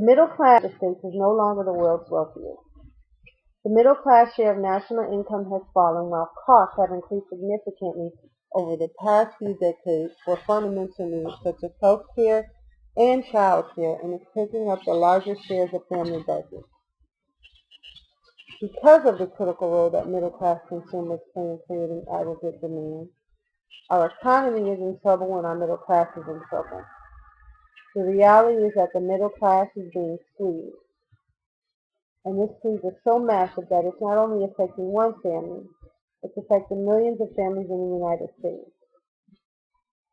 The middle class of the States is no longer the world's wealthiest. The middle class share of national income has fallen while costs have increased significantly over the past few decades for fundamental needs such as health care and child care, and is taking up the larger shares of family budgets. Because of the critical role that middle class consumers play in creating aggregate demand, our economy is in trouble and our middle class is in trouble. The reality is that the middle class is being squeezed. And this squeeze is so massive that it's not only affecting one family, it's affecting millions of families in the United States.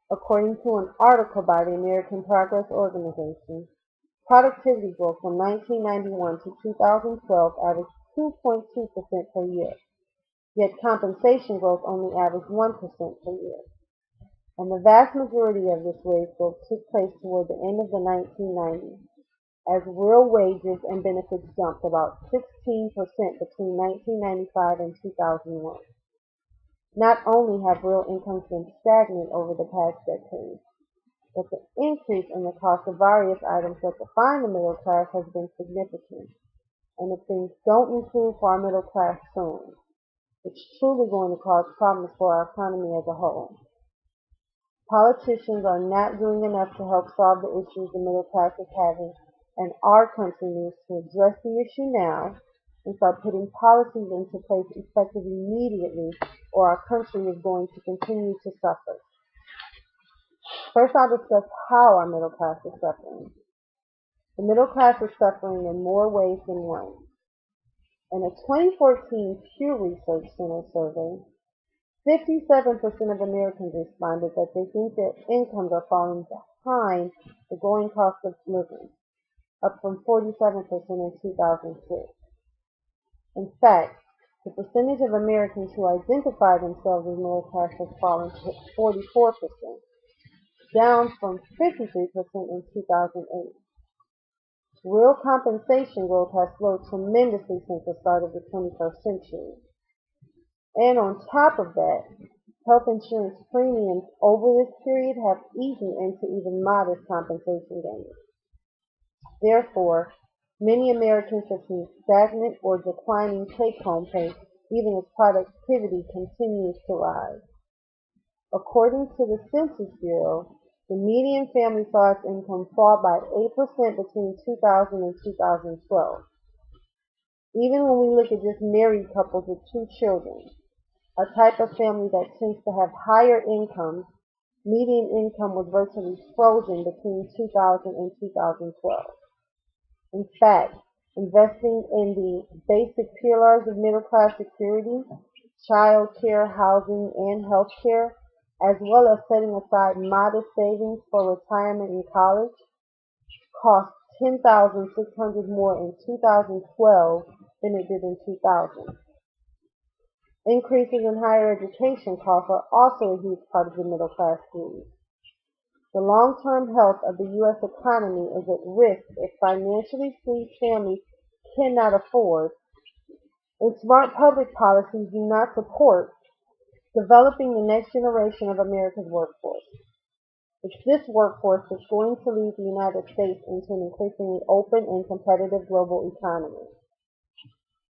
According to an article by the American Progress Organization, productivity growth from 1991 to 2012 averaged 2.2% per year, yet compensation growth only averaged 1% per year. And the vast majority of this wage growth took place toward the end of the 1990s, as real wages and benefits jumped about 16% between 1995 and 2001. Not only have real incomes been stagnant over the past decade, but the increase in the cost of various items that define the middle class has been significant. And if things don't improve for our middle class soon, it's truly going to cause problems for our economy as a whole. Politicians are not doing enough to help solve the issues the middle class is having, and our country needs to address the issue now and start putting policies into place effective immediately, or our country is going to continue to suffer. First, I'll discuss how our middle class is suffering. The middle class is suffering in more ways than one. In a 2014 Pew Research Center survey, 57% of Americans responded that they think their incomes are falling behind the growing cost of living, up from 47% in 2006. In fact, the percentage of Americans who identify themselves as middle class has fallen to 44%, down from 53% in 2008. Real compensation growth has slowed tremendously since the start of the 21st century. And on top of that, health insurance premiums over this period have eaten into even modest compensation gains. Therefore, many Americans have seen stagnant or declining take-home pay even as productivity continues to rise. According to the Census Bureau, the median family saw its income fall by 8% between 2000 and 2012. Even when we look at just married couples with 2 children, a type of family that tends to have higher incomes, median income was virtually frozen between 2000 and 2012. In fact, investing in the basic pillars of middle-class security, child care, housing, and health care, as well as setting aside modest savings for retirement and college, cost $10,600 more in 2012 than it did in 2000. Increases in higher education costs are also a huge part of the middle class squeeze. The long-term health of the U.S. economy is at risk if financially squeezed families cannot afford, and smart public policies do not support, developing the next generation of America's workforce. It's this workforce that's going to lead the United States into an increasingly open and competitive global economy.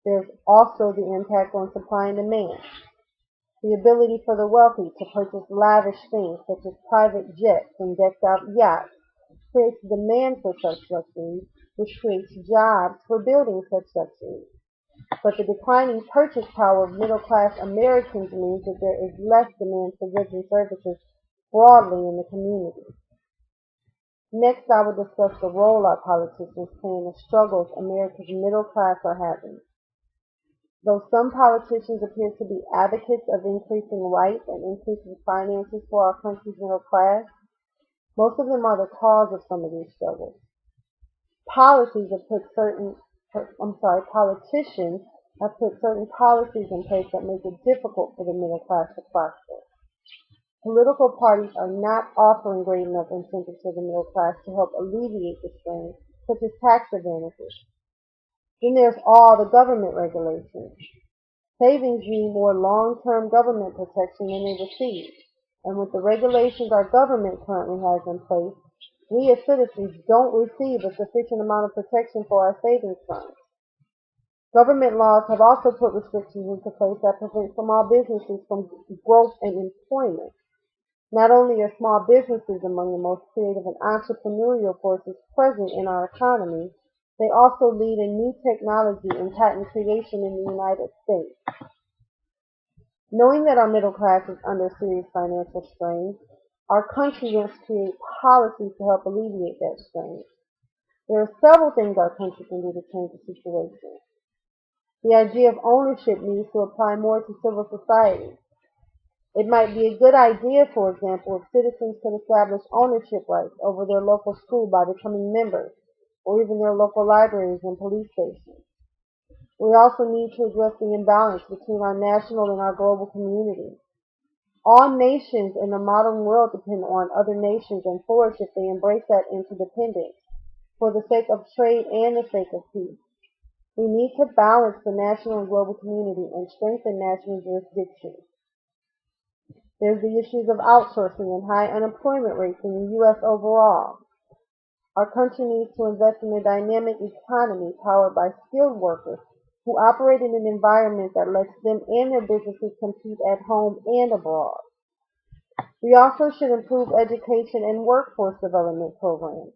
There's also the impact on supply and demand. The ability for the wealthy to purchase lavish things such as private jets and decked-out yachts creates demand for such luxuries, which creates jobs for building such luxuries. But the declining purchase power of middle-class Americans means that there is less demand for goods and services broadly in the community. Next, I will discuss the role our politicians play in the struggles America's middle class are having. Though some politicians appear to be advocates of increasing rights and increasing finances for our country's middle class, most of them are the cause of some of these struggles. Politicians have put certain policies in place that make it difficult for the middle class to prosper. Political parties are not offering great enough incentives to the middle class to help alleviate the strain, such as tax advantages. Then there's all the government regulations. Savings need more long-term government protection than they receive. And with the regulations our government currently has in place, we as citizens don't receive a sufficient amount of protection for our savings funds. Government laws have also put restrictions into place that prevent small businesses from growth and employment. Not only are small businesses among the most creative and entrepreneurial forces present in our economy, they also lead in new technology and patent creation in the United States. Knowing that our middle class is under serious financial strain, our country must create policies to help alleviate that strain. There are several things our country can do to change the situation. The idea of ownership needs to apply more to civil society. It might be a good idea, for example, if citizens could establish ownership rights over their local school by becoming members, or even their local libraries and police stations. We also need to address the imbalance between our national and our global communities. All nations in the modern world depend on other nations and flourish if they embrace that interdependence, for the sake of trade and the sake of peace. We need to balance the national and global community and strengthen national jurisdiction. There's the issues of outsourcing and high unemployment rates in the U.S. overall. Our country needs to invest in a dynamic economy powered by skilled workers who operate in an environment that lets them and their businesses compete at home and abroad. We also should improve education and workforce development programs,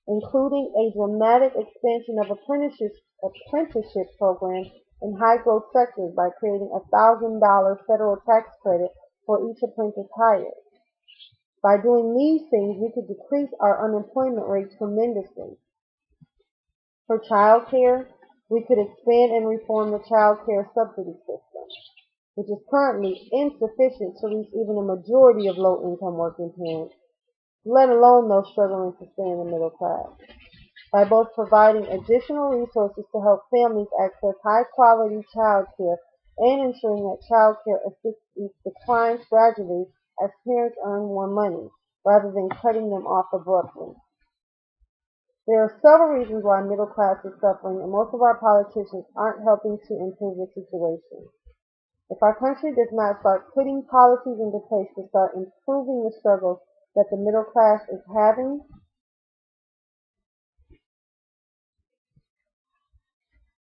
including a dramatic expansion of apprenticeship programs in high-growth sectors by creating a $1,000 federal tax credit for each apprentice hired. By doing these things, we could decrease our unemployment rate tremendously. For child care, we could expand and reform the child care subsidy system, which is currently insufficient to reach even a majority of low-income working parents, let alone those struggling to stay in the middle class. By both providing additional resources to help families access high-quality child care and ensuring that child care assistance declines gradually as parents earn more money, rather than cutting them off abruptly. There are several reasons why the middle class is suffering, and most of our politicians aren't helping to improve the situation. If our country does not start putting policies into place to start improving the struggles that the middle class is having,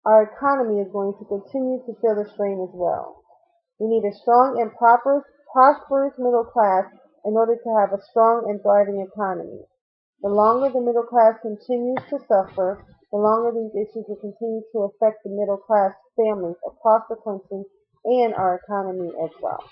our economy is going to continue to feel the strain as well. We need a strong and prosperous middle class in order to have a strong and thriving economy. The longer the middle class continues to suffer, the longer these issues will continue to affect the middle class families across the country and our economy as well.